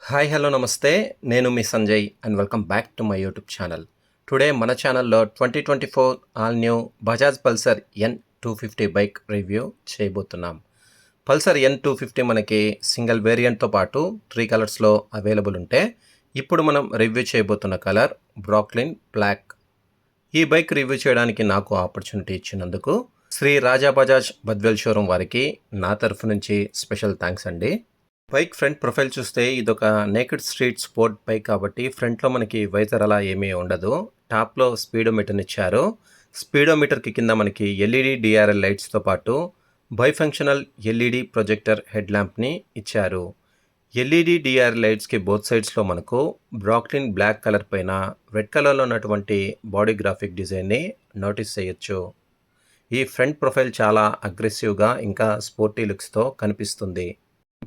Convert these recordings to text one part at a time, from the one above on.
Hi hello నమస్తే నేను మీ Sanjay and welcome back to my YouTube channel. Today మన ఛానల్లో 2024 all new Bajaj Pulsar N250 bike review చేయబోతున్నాం. పల్సర్ N250 మనకి సింగిల్ వేరియంట్తో పాటు 3 కలర్స్లో అవైలబుల్ ఉంటే ఇప్పుడు మనం రివ్యూ చేయబోతున్న కలర్ బ్రాక్లిన్ బ్లాక్. ఈ బైక్ రివ్యూ చేయడానికి నాకు ఆపర్చునిటీ ఇచ్చినందుకు శ్రీ రాజా బజాజ్ బద్వేల్ షోరూమ్ వారికి నా తరఫు నుంచి స్పెషల్ థ్యాంక్స్ అండి. బైక్ ఫ్రంట్ ప్రొఫైల్ చూస్తే ఇదొక నేకెడ్ స్ట్రీట్ స్పోర్ట్ బైక్ కాబట్టి ఫ్రంట్లో మనకి వైజర్ అలా ఏమీ ఉండదు. టాప్లో స్పీడోమీటర్ని ఇచ్చారు. స్పీడోమీటర్కి కింద మనకి ఎల్ఈడి డిఆర్ఎల్ లైట్స్తో పాటు బైఫంక్షనల్ ఎల్ఈడి ప్రొజెక్టర్ హెడ్ ల్యాంప్ని ఇచ్చారు. ఎల్ఈడి డిఆర్ఎల్ లైట్స్కి బోత్ సైడ్స్లో మనకు బ్రాక్లిన్ బ్లాక్ కలర్ పైన రెడ్ కలర్లో ఉన్నటువంటి బాడీ గ్రాఫిక్ డిజైన్ని నోటీస్ చేయొచ్చు. ఈ ఫ్రంట్ ప్రొఫైల్ చాలా అగ్రెసివ్గా ఇంకా స్పోర్టీ లుక్స్తో కనిపిస్తుంది.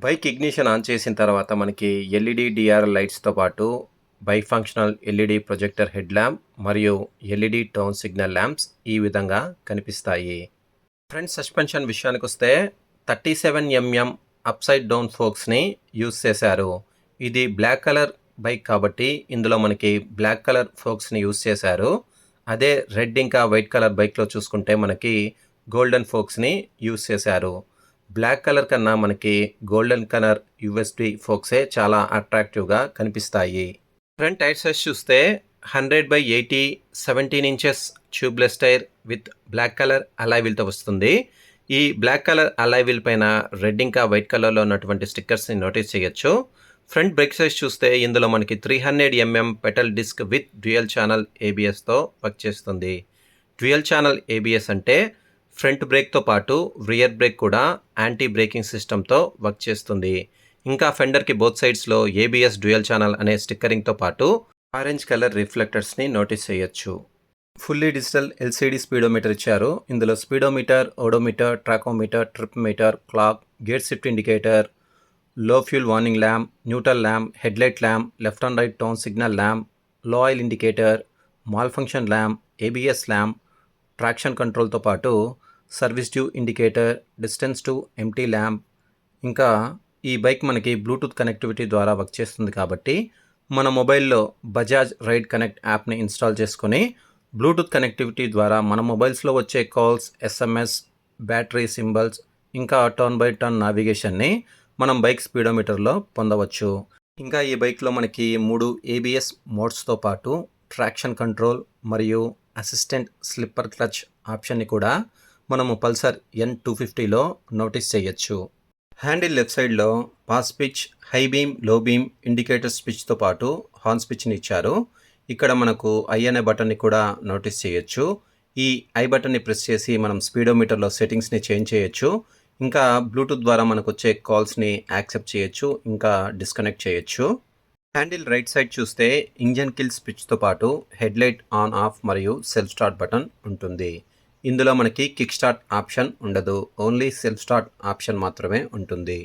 బైక్ ఇగ్నిషన్ ఆన్ చేసిన తర్వాత మనకి ఎల్ఈడి డిఆర్ఎల్ లైట్స్తో పాటు బైఫంక్షనల్ ఎల్ఈడి ప్రొజెక్టర్ హెడ్ ల్యాంప్ మరియు ఎల్ఈడి టర్న్ సిగ్నల్ ల్యాంప్స్ ఈ విధంగా కనిపిస్తాయి. ఫ్రంట్ సస్పెన్షన్ విషయానికి వస్తే 37mm అప్సైడ్ డౌన్ ఫోక్స్ని యూజ్ చేశారు. ఇది బ్లాక్ కలర్ బైక్ కాబట్టి ఇందులో మనకి బ్లాక్ కలర్ ఫోక్స్ని యూజ్ చేశారు. అదే రెడ్ ఇంకా వైట్ కలర్ బైక్లో చూసుకుంటే మనకి గోల్డెన్ ఫోక్స్ని యూజ్ చేశారు. బ్లాక్ కలర్ కన్నా మనకి గోల్డెన్ కలర్ యూఎస్డి ఫోక్సే చాలా అట్రాక్టివ్గా కనిపిస్తాయి. ఫ్రంట్ టైర్ సైజ్ చూస్తే 100/80 17 inches tubeless tyre with black colour alloy వీల్తో వస్తుంది. ఈ బ్లాక్ కలర్ అలాయ్ వీల్ పైన రెడ్ ఇంకా వైట్ కలర్లో ఉన్నటువంటి స్టిక్కర్స్ని నోటీస్ చేయొచ్చు. ఫ్రంట్ బ్రేక్ సైజ్ చూస్తే ఇందులో మనకి 300mm petal disc with dual channel ఏబిఎస్తో వర్క్ చేస్తుంది. డ్యూయల్ ఛానల్ ఏబిఎస్ అంటే ఫ్రంట్ బ్రేక్తో పాటు రియర్ బ్రేక్ కూడా యాంటీ బ్రేకింగ్ సిస్టంతో వర్క్ చేస్తుంది. ఇంకా ఫెండర్కి బోత్ సైడ్స్లో ఏబిఎస్ డ్యూయల్ ఛానల్ అనే స్టిక్కరింగ్తో పాటు ఆరెంజ్ కలర్ రిఫ్లెక్టర్స్ని నోటీస్ చేయొచ్చు. ఫుల్లీ డిజిటల్ ఎల్సిడి స్పీడోమీటర్ ఇచ్చారు. ఇందులో speedometer, odometer, tachometer, trip meter, clock, gear shift indicator, low fuel warning lamp, neutral lamp, headlight lamp, left and right turn signal lamp, low oil indicator, malfunction lamp, ABS lamp, traction కంట్రోల్తో పాటు service due indicator, distance to empty lamp. ఇంకా ఈ bike మనకి Bluetooth connectivity ద్వారా work చేస్తుంది కాబట్టి మన మొబైల్లో బజాజ్ రైడ్ కనెక్ట్ యాప్ని ఇన్స్టాల్ చేసుకొని బ్లూటూత్ కనెక్టివిటీ ద్వారా మన మొబైల్స్లో వచ్చే కాల్స్, ఎస్ఎంఎస్, బ్యాటరీ సింబల్స్ ఇంకా టర్న్ బై టర్న్ నావిగేషన్ని మనం బైక్ స్పీడోమీటర్లో పొందవచ్చు. ఇంకా ఈ బైక్లో మనకి 3 ఏబిఎస్ మోడ్స్తో పాటు ట్రాక్షన్ కంట్రోల్ మరియు అసిస్టెంట్ స్లిప్పర్ క్లచ్ ఆప్షన్ని కూడా మనము పల్సర్ N250లో నోటీస్ చేయొచ్చు. హ్యాండిల్ లెఫ్ట్ సైడ్లో pass switch, high beam, low beam, indicator స్విచ్తో పాటు హార్న్ స్విచ్ని ఇచ్చారు. ఇక్కడ మనకు ఐ అనే బటన్ని కూడా నోటీస్ చేయొచ్చు. ఈ ఐ బటన్ని ప్రెస్ చేసి మనం స్పీడోమీటర్లో సెట్టింగ్స్ని చేంజ్ చేయొచ్చు. ఇంకా బ్లూటూత్ ద్వారా మనకు వచ్చే కాల్స్ని యాక్సెప్ట్ చేయొచ్చు, ఇంకా డిస్కనెక్ట్ చేయొచ్చు. హ్యాండిల్ రైట్ సైడ్ చూస్తే ఇంజన్ కిల్ స్విచ్తో పాటు హెడ్లైట్ ఆన్ ఆఫ్ మరియు సెల్ఫ్ స్టార్ట్ బటన్ ఉంటుంది. ఇందులో మనకి కిక్ స్టార్ట్ ఆప్షన్ ఉండదు, ఓన్లీ సెల్ఫ్ స్టార్ట్ ఆప్షన్ మాత్రమే ఉంటుంది.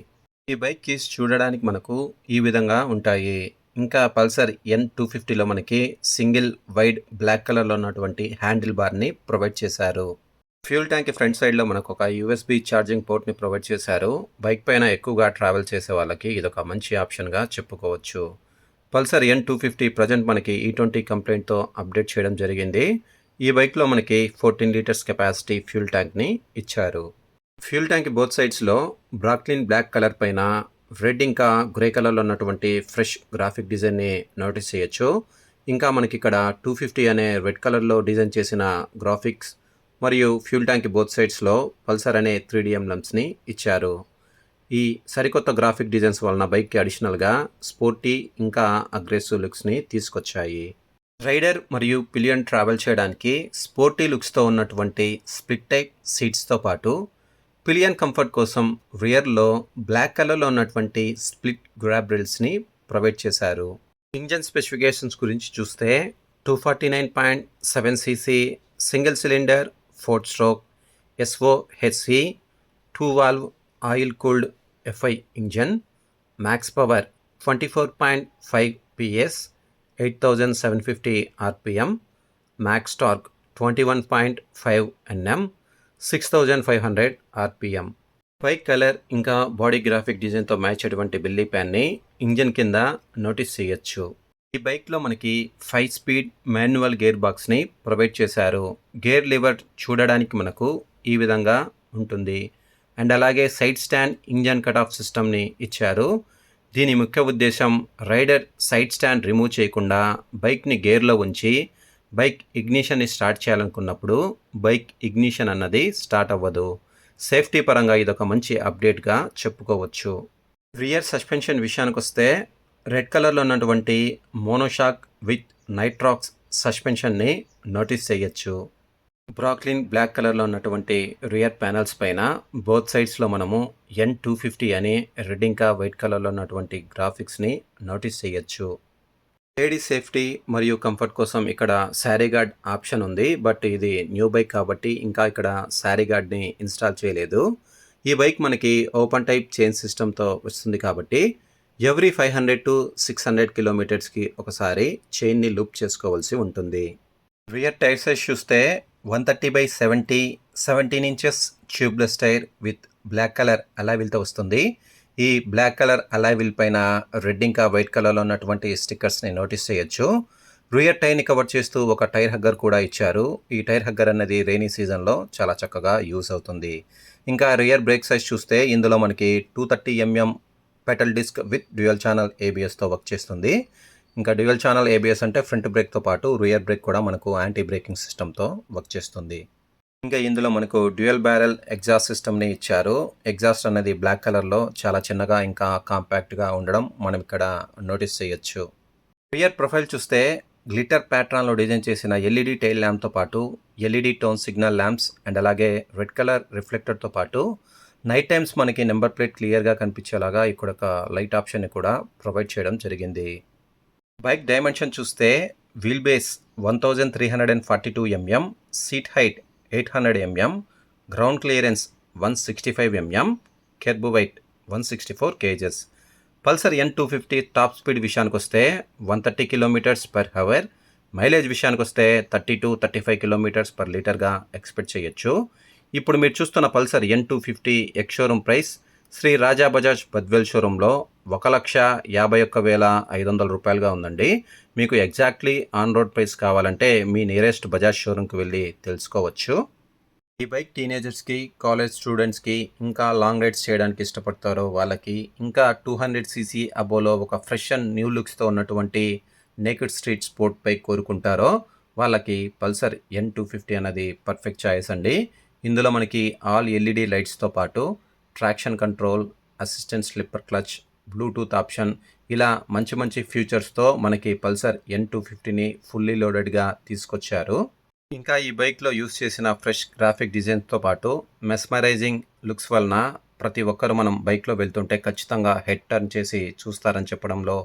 ఈ బైక్ కీస్ చూడడానికి మనకు ఈ విధంగా ఉంటాయి. ఇంకా పల్సర్ N250లో మనకి సింగిల్ వైడ్ బ్లాక్ కలర్లో ఉన్నటువంటి హ్యాండిల్ బార్ని ప్రొవైడ్ చేశారు. ఫ్యూల్ ట్యాంక్ ఫ్రంట్ సైడ్లో మనకు ఒక యూఎస్బి ఛార్జింగ్ పోర్ట్ని ప్రొవైడ్ చేశారు. బైక్ పైన ఎక్కువగా ట్రావెల్ చేసే వాళ్ళకి ఇదొక మంచి ఆప్షన్గా చెప్పుకోవచ్చు. పల్సర్ N250 ప్రజెంట్ మనకి E20 కంప్లైంట్తో అప్డేట్ చేయడం జరిగింది. ఈ బైక్లో మనకి 14 లీటర్స్ కెపాసిటీ ఫ్యూల్ ట్యాంక్ని ఇచ్చారు. ఫ్యూల్ ట్యాంక్ బోత్ సైడ్స్లో బ్రాక్లిన్ బ్లాక్ కలర్ పైన రెడ్ ఇంకా గ్రే కలర్లో ఉన్నటువంటి ఫ్రెష్ గ్రాఫిక్ డిజైన్ని నోటీస్ చేయొచ్చు. ఇంకా మనకి ఇక్కడ 250 అనే రెడ్ కలర్లో డిజైన్ చేసిన గ్రాఫిక్స్ మరియు ఫ్యూల్ ట్యాంక్ బోత్ సైడ్స్లో పల్సర్ అనే 3D ఎంబ్లమ్స్ని ఇచ్చారు. ఈ సరికొత్త గ్రాఫిక్ డిజైన్స్ వలన బైక్కి అడిషనల్గా స్పోర్టీ ఇంకా అగ్రెసివ్ లుక్స్ని తీసుకొచ్చాయి. రైడర్ మరియు పిలియన్ ట్రావెల్ చేయడానికి స్పోర్టీ లుక్స్తో ఉన్నటువంటి స్ప్లిట్ టైప్ సీట్స్తో పాటు పిలియన్ కంఫర్ట్ కోసం రియర్లో బ్లాక్ కలర్లో ఉన్నటువంటి స్ప్లిట్ గ్రాబ్ రైల్స్ని ప్రొవైడ్ చేశారు. ఇంజన్ స్పెసిఫికేషన్స్ గురించి చూస్తే 249.7cc single cylinder 4 stroke SOHC 2 valve oil cooled FI engine, max power 24.5 PS, 8750 RPM, max torque 21.5 Nm, 6500 RPM. Bike colour ఇంకా body graphic డిజైన్తో match అయ్యేటువంటి belly ప్యాన్ని engine కింద notice చేయొచ్చు. ఈ బైక్లో మనకి 5 స్పీడ్ మాన్యువల్ గేర్ బాక్స్ని ప్రొవైడ్ చేశారు. గేర్ లివర్ చూడడానికి మనకు ఈ విధంగా ఉంటుంది. అండ్ అలాగే side stand engine cut off సిస్టమ్ని ఇచ్చారు. దీని ముఖ్య ఉద్దేశం రైడర్ సైడ్ స్టాండ్ రిమూవ్ చేయకుండా బైక్ని గేర్లో ఉంచి బైక్ ఇగ్నిషన్ని స్టార్ట్ చేయాలనుకున్నప్పుడు బైక్ ఇగ్నిషన్ అన్నది స్టార్ట్ అవ్వదు. సేఫ్టీ పరంగా ఇదొక మంచి అప్డేట్గా చెప్పుకోవచ్చు. రియర్ సస్పెన్షన్ విషయానికి వస్తే రెడ్ కలర్లో ఉన్నటువంటి మోనోషాక్ విత్ నైట్రాక్స్ సస్పెన్షన్ని నోటీస్ చేయొచ్చు. బ్రాక్లిన్ బ్లాక్ కలర్లో ఉన్నటువంటి రియర్ ప్యానల్స్ పైన బోత్ సైడ్స్లో మనము N250 అని రెడ్ ఇంకా వైట్ కలర్లో ఉన్నటువంటి గ్రాఫిక్స్ని నోటీస్ చేయొచ్చు. లేడీ సేఫ్టీ మరియు కంఫర్ట్ కోసం ఇక్కడ శారీ గార్డ్ ఆప్షన్ ఉంది. బట్ ఇది న్యూ బైక్ కాబట్టి ఇంకా ఇక్కడ శారీ గార్డ్ని ఇన్స్టాల్ చేయలేదు. ఈ బైక్ మనకి ఓపెన్ టైప్ చైన్ సిస్టమ్తో వస్తుంది కాబట్టి ఎవ్రీ 500 to 600 కిలోమీటర్స్కి ఒకసారి చైన్ని లూప్ చేసుకోవాల్సి ఉంటుంది. రియర్ టైర్ సైజ్ చూస్తే 130/70 17 inches tubeless tyre with black colour అలావిల్తో వస్తుంది. ఈ బ్లాక్ కలర్ అలావిల్ పైన రెడ్ ఇంకా వైట్ కలర్లో ఉన్నటువంటి స్టిక్కర్స్ని నోటీస్ చేయొచ్చు. రియర్ టైర్ని కవర్ చేస్తూ ఒక టైర్ హగ్గర్ కూడా ఇచ్చారు. ఈ టైర్ హగ్గర్ అన్నది రైనీ సీజన్లో చాలా చక్కగా యూస్ అవుతుంది. ఇంకా రియర్ బ్రేక్ సైజ్ చూస్తే ఇందులో మనకి 230 mm petal disc with dual channel ABSతో వర్క్ చేస్తుంది. ఇంకా డ్యూయల్ ఛానల్ ABS అంటే ఫ్రంట్ బ్రేక్తో పాటు రియర్ బ్రేక్ కూడా మనకు యాంటీ బ్రేకింగ్ సిస్టమ్తో వర్క్ చేస్తుంది. ఇంకా ఇందులో మనకు డ్యూయల్ బ్యారెల్ ఎగ్జాస్ట్ సిస్టమ్ని ఇచ్చారు. ఎగ్జాస్ట్ అనేది బ్లాక్ కలర్లో చాలా చిన్నగా ఇంకా కాంపాక్ట్గా ఉండడం మనం ఇక్కడ నోటీస్ చేయొచ్చు. రియర్ ప్రొఫైల్ చూస్తే గ్లిటర్ ప్యాట్రన్లో డిజైన్ చేసిన LED టైల్ ల్యాంప్తో పాటు LED tone signal lamps and అలాగే రెడ్ కలర్ రిఫ్లెక్టర్తో పాటు నైట్ టైమ్స్ మనకి నెంబర్ ప్లేట్ క్లియర్గా కనిపించేలాగా ఇక్కడ ఒక లైట్ ఆప్షన్ని కూడా ప్రొవైడ్ చేయడం జరిగింది. బైక్ డైమెన్షన్ చూస్తే wheel base 1342 mm, seat height 800 mm, ground clearance 165 mm, kerb weight 164 kgs. Pulsar N250 top speed విషయానికి వస్తే 130 km/h, మైలేజ్ విషయానికి వస్తే 30 to 35 km/లీటర్గా ఎక్స్పెక్ట్ చేయొచ్చు. ఇప్పుడు మీరు చూస్తున్న Pulsar N250 ex showroom price Shri Raja Bajaj Badvel షోరూంలో 1,51,500 రూపాయలుగా ఉందండి. మీకు ఎగ్జాక్ట్లీ ఆన్ రోడ్ ప్రైస్ కావాలంటే మీ నియరెస్ట్ బజాజ్ షోరూమ్కి వెళ్ళి తెలుసుకోవచ్చు. ఈ బైక్ టీనేజర్స్కి, కాలేజ్ స్టూడెంట్స్కి, ఇంకా లాంగ్ రైడ్స్ చేయడానికి ఇష్టపడతారో వాళ్ళకి, ఇంకా 200cc అబోలో ఒక ఫ్రెష్ అండ్ న్యూ లుక్స్తో ఉన్నటువంటి నేకెడ్ స్ట్రీట్ స్పోర్ట్ బైక్ కోరుకుంటారో వాళ్ళకి పల్సర్ N250 అనేది పర్ఫెక్ట్ చాయిస్ అండి. ఇందులో మనకి ఆల్ LED లైట్స్తో పాటు traction control, assistant slipper clutch, Bluetooth option ఇలా మంచి మంచి ఫీచర్స్తో మనకి పల్సర్ N250ని ఫుల్లీ లోడెడ్గా తీసుకొచ్చారు. ఇంకా ఈ బైక్లో యూస్ చేసిన ఫ్రెష్ గ్రాఫిక్ డిజైన్తో పాటు మెస్మరైజింగ్ లుక్స్ వలన ప్రతి ఒక్కరు మనం బైక్లో వెళ్తుంటే ఖచ్చితంగా హెడ్ టర్న్ చేసి చూస్తారని చెప్పడంలో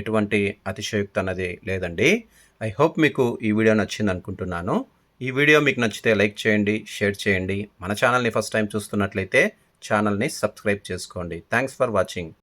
ఎటువంటి అతిశయోక్తి అన్నది లేదండి. ఐ హోప్ మీకు ఈ వీడియో నచ్చింది అనుకుంటున్నాను. ఈ వీడియో మీకు నచ్చితే లైక్ చేయండి, షేర్ చేయండి. మన ఛానల్ని ఫస్ట్ టైం చూస్తున్నట్లయితే ఛానల్ని సబ్స్క్రైబ్ చేసుకోండి. Thanks for watching.